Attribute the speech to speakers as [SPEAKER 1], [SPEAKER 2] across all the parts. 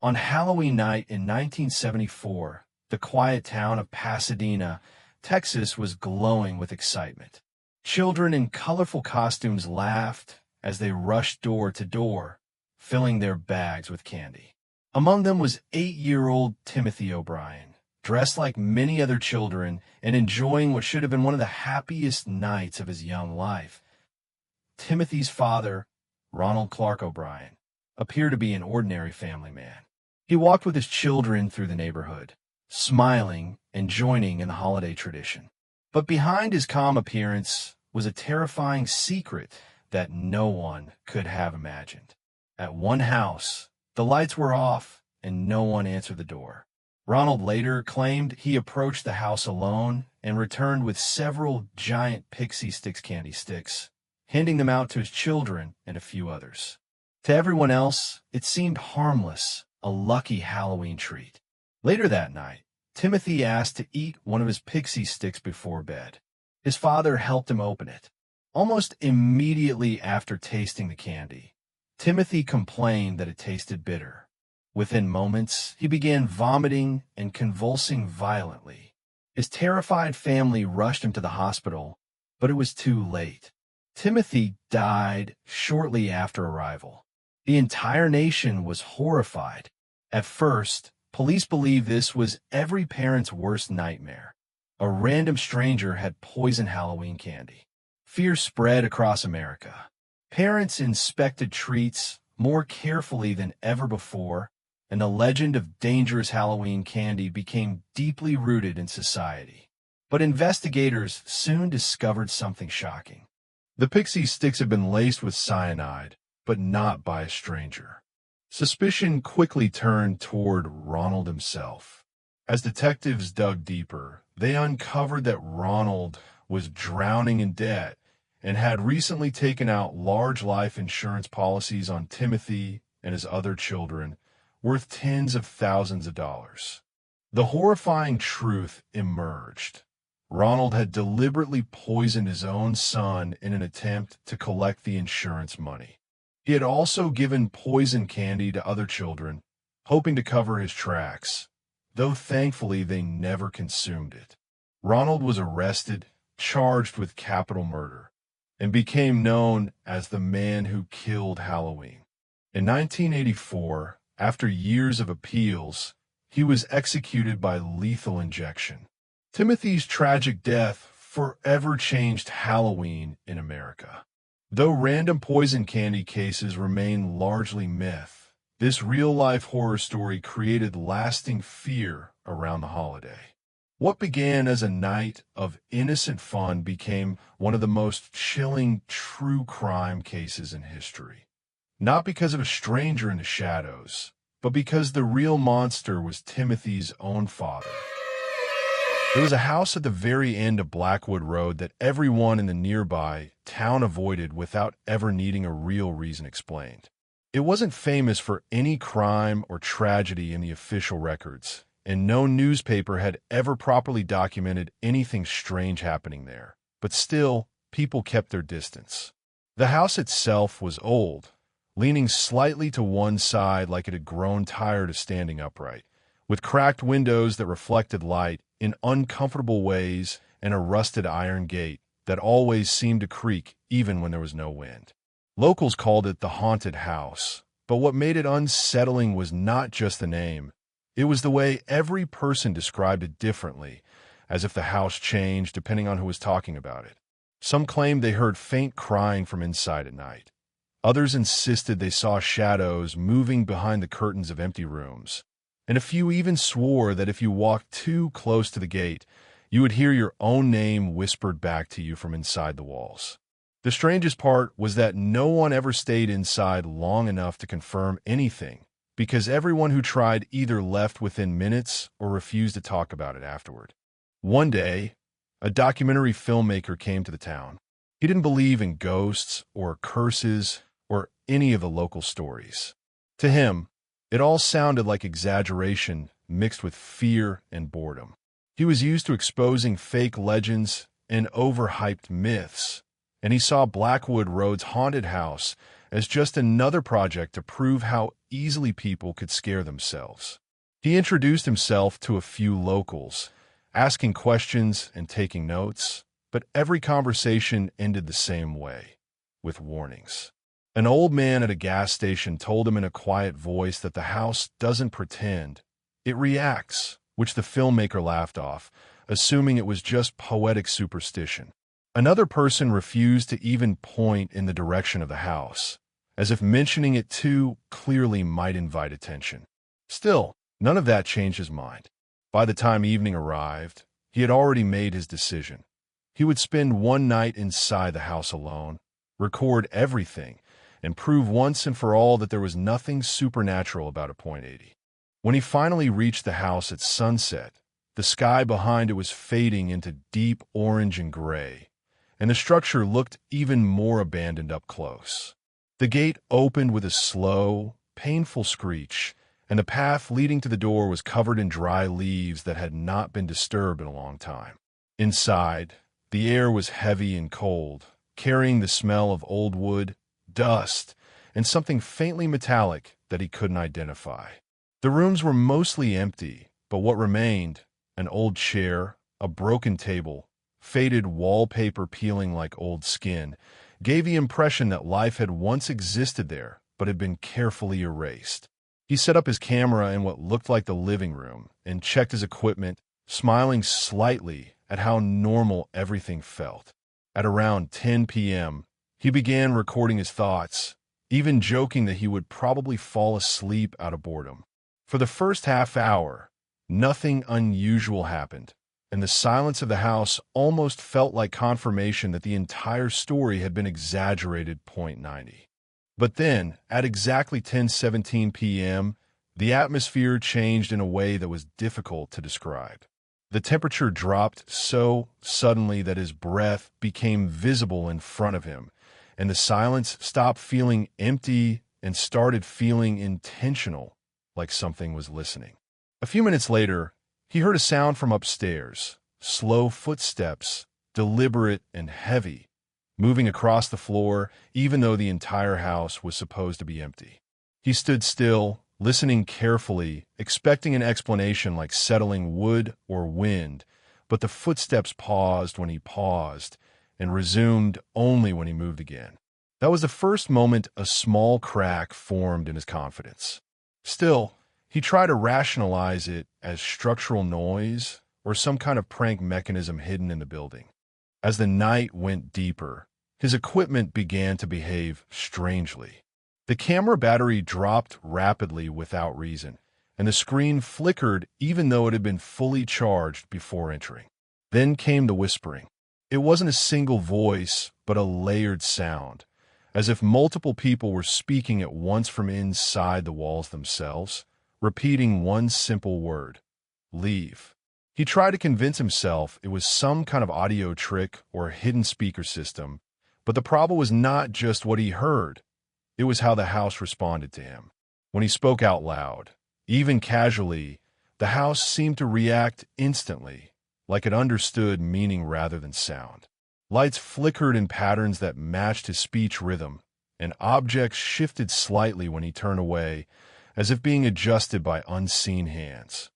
[SPEAKER 1] On Halloween night in 1974, the quiet town of Pasadena, Texas was glowing with excitement. Children in colorful costumes laughed as they rushed door to door, filling their bags with candy. Among them was 8-year-old Timothy O'Brien, dressed like many other children and enjoying what should have been one of the happiest nights of his young life. Timothy's father, Ronald Clark O'Brien, appeared to be an ordinary family man. He walked with his children through the neighborhood, smiling and joining in the holiday tradition. But behind his calm appearance was a terrifying secret that no one could have imagined. At one house, the lights were off and no one answered the door. Ronald later claimed he approached the house alone and returned with several giant pixie sticks candy sticks, handing them out to his children and a few others. To everyone else, it seemed harmless, a lucky Halloween treat. Later that night, Timothy asked to eat one of his pixie sticks before bed. His father helped him open it. Almost immediately after tasting the candy, Timothy complained that it tasted bitter. Within moments, he began vomiting and convulsing violently. His terrified family rushed him to the hospital, but it was too late. Timothy died shortly after arrival. The entire nation was horrified. At first, police believed this was every parent's worst nightmare. A random stranger had poisoned Halloween candy. Fear spread across America. Parents inspected treats more carefully than ever before, and the legend of dangerous Halloween candy became deeply rooted in society. But investigators soon discovered something shocking. The pixie sticks had been laced with cyanide, but not by a stranger. Suspicion quickly turned toward Ronald himself. As detectives dug deeper, they uncovered that Ronald was drowning in debt and had recently taken out large life insurance policies on Timothy and his other children, worth tens of thousands of dollars. The horrifying truth emerged. Ronald had deliberately poisoned his own son in an attempt to collect the insurance money. He had also given poison candy to other children, hoping to cover his tracks, though thankfully they never consumed it. Ronald was arrested, charged with capital murder, and became known as the man who killed Halloween. In 1984, after years of appeals, he was executed by lethal injection. Timothy's tragic death forever changed Halloween in America. Though random poison candy cases remain largely myth, this real-life horror story created lasting fear around the holiday. What began as a night of innocent fun became one of the most chilling true crime cases in history. Not because of a stranger in the shadows, but because the real monster was Timothy's own father. There was a house at the very end of Blackwood Road that everyone in the nearby town avoided without ever needing a real reason explained. It wasn't famous for any crime or tragedy in the official records, and no newspaper had ever properly documented anything strange happening there. But still, people kept their distance. The house itself was old, leaning slightly to one side like it had grown tired of standing upright, with cracked windows that reflected light in uncomfortable ways and a rusted iron gate that always seemed to creak even when there was no wind. Locals called it the haunted house, but what made it unsettling was not just the name. It was the way every person described it differently, as if the house changed depending on who was talking about it. Some claimed they heard faint crying from inside at night. Others insisted they saw shadows moving behind the curtains of empty rooms. And a few even swore that if you walked too close to the gate, you would hear your own name whispered back to you from inside the walls. The strangest part was that no one ever stayed inside long enough to confirm anything, because everyone who tried either left within minutes or refused to talk about it afterward. One day, a documentary filmmaker came to the town. He didn't believe in ghosts or curses or any of the local stories. To him, it all sounded like exaggeration mixed with fear and boredom. He was used to exposing fake legends and overhyped myths, and he saw Blackwood Road's haunted house as just another project to prove how easily people could scare themselves. He introduced himself to a few locals, asking questions and taking notes, but every conversation ended the same way, with warnings. An old man at a gas station told him in a quiet voice that the house doesn't pretend, it reacts, which the filmmaker laughed off, assuming it was just poetic superstition. Another person refused to even point in the direction of the house, as if mentioning it too clearly might invite attention. Still, none of that changed his mind. By the time evening arrived, he had already made his decision. He would spend one night inside the house alone, record everything, and prove once and for all that there was nothing supernatural about a .80. When he finally reached the house at sunset, the sky behind it was fading into deep orange and gray, and the structure looked even more abandoned up close. The gate opened with a slow, painful screech, and the path leading to the door was covered in dry leaves that had not been disturbed in a long time. Inside, the air was heavy and cold, carrying the smell of old wood, dust, and something faintly metallic that he couldn't identify. The rooms were mostly empty, but what remained, an old chair, a broken table, faded wallpaper peeling like old skin, gave the impression that life had once existed there but had been carefully erased. He set up his camera in what looked like the living room and checked his equipment, smiling slightly at how normal everything felt. At around 10 p.m., he began recording his thoughts, even joking that he would probably fall asleep out of boredom. For the first half hour, nothing unusual happened, and the silence of the house almost felt like confirmation that the entire story had been exaggerated .90. But then, at exactly 10:17 p.m., the atmosphere changed in a way that was difficult to describe. The temperature dropped so suddenly that his breath became visible in front of him, and the silence stopped feeling empty and started feeling intentional, like something was listening. A few minutes later, he heard a sound from upstairs, slow footsteps, deliberate and heavy, moving across the floor even though the entire house was supposed to be empty. He stood still, listening carefully, expecting an explanation like settling wood or wind, but the footsteps paused when he paused and resumed only when he moved again. That was the first moment a small crack formed in his confidence. Still, he tried to rationalize it as structural noise or some kind of prank mechanism hidden in the building. As the night went deeper, his equipment began to behave strangely. The camera battery dropped rapidly without reason, and the screen flickered even though it had been fully charged before entering. Then came the whispering. It wasn't a single voice, but a layered sound, as if multiple people were speaking at once from inside the walls themselves, repeating one simple word: leave. He tried to convince himself it was some kind of audio trick or hidden speaker system, but the problem was not just what he heard. It was how the house responded to him. When he spoke out loud, even casually, the house seemed to react instantly, like it understood meaning rather than sound. Lights flickered in patterns that matched his speech rhythm, and objects shifted slightly when he turned away, as if being adjusted by unseen hands.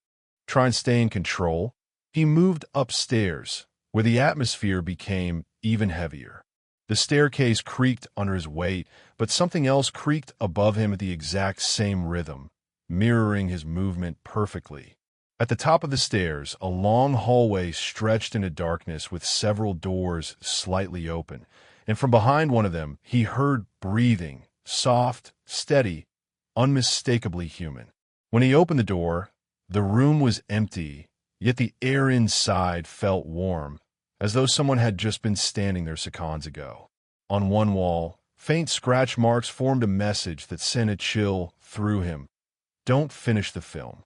[SPEAKER 1] Trying to stay in control, he moved upstairs, where the atmosphere became even heavier. The staircase creaked under his weight, but something else creaked above him at the exact same rhythm, mirroring his movement perfectly. At the top of the stairs, a long hallway stretched into darkness with several doors slightly open, and from behind one of them, he heard breathing, soft, steady, unmistakably human. When he opened the door, the room was empty, yet the air inside felt warm, as though someone had just been standing there seconds ago. On one wall, faint scratch marks formed a message that sent a chill through him. Don't finish the film.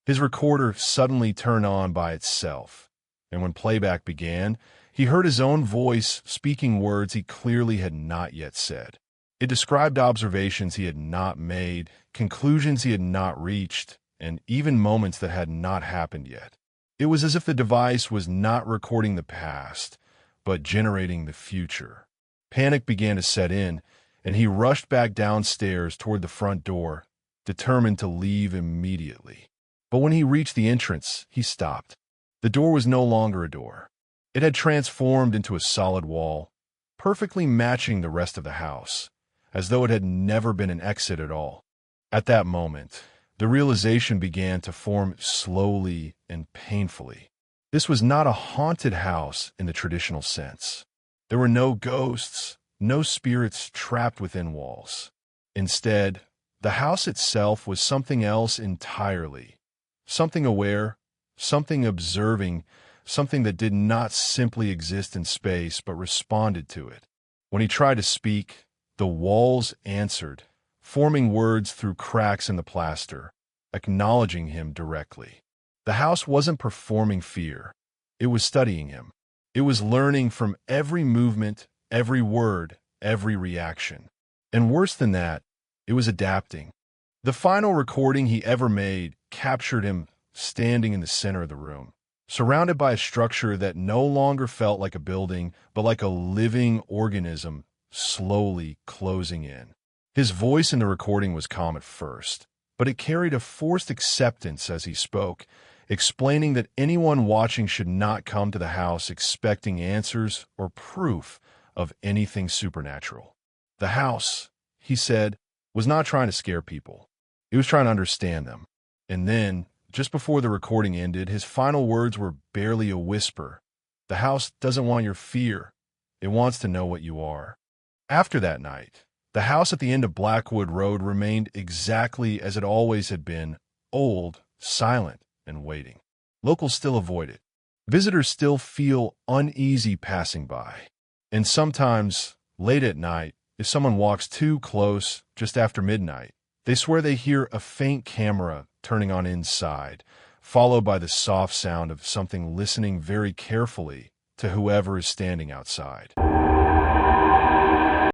[SPEAKER 1] His recorder suddenly turned on by itself, and when playback began, he heard his own voice speaking words he clearly had not yet said. It described observations he had not made, conclusions he had not reached, and even moments that had not happened yet. It was as if the device was not recording the past, but generating the future. Panic began to set in, and he rushed back downstairs toward the front door, determined to leave immediately. But when he reached the entrance, he stopped. The door was no longer a door. It had transformed into a solid wall, perfectly matching the rest of the house, as though it had never been an exit at all. At that moment, the realization began to form slowly and painfully. This was not a haunted house in the traditional sense. There were no ghosts, no spirits trapped within walls. Instead, the house itself was something else entirely. Something aware, something observing, something that did not simply exist in space but responded to it. When he tried to speak, the walls answered, forming words through cracks in the plaster, acknowledging him directly. The house wasn't performing fear. It was studying him. It was learning from every movement, every word, every reaction. And worse than that, it was adapting. The final recording he ever made captured him standing in the center of the room, surrounded by a structure that no longer felt like a building, but like a living organism slowly closing in. His voice in the recording was calm at first, but it carried a forced acceptance as he spoke, explaining that anyone watching should not come to the house expecting answers or proof of anything supernatural. The house, he said, was not trying to scare people. It was trying to understand them. And then, just before the recording ended, his final words were barely a whisper. The house doesn't want your fear. It wants to know what you are. After that night, the house at the end of Blackwood Road remained exactly as it always had been, old, silent, and waiting. Locals still avoid it. Visitors still feel uneasy passing by. And sometimes, late at night, if someone walks too close just after midnight, they swear they hear a faint camera turning on inside, followed by the soft sound of something listening very carefully to whoever is standing outside.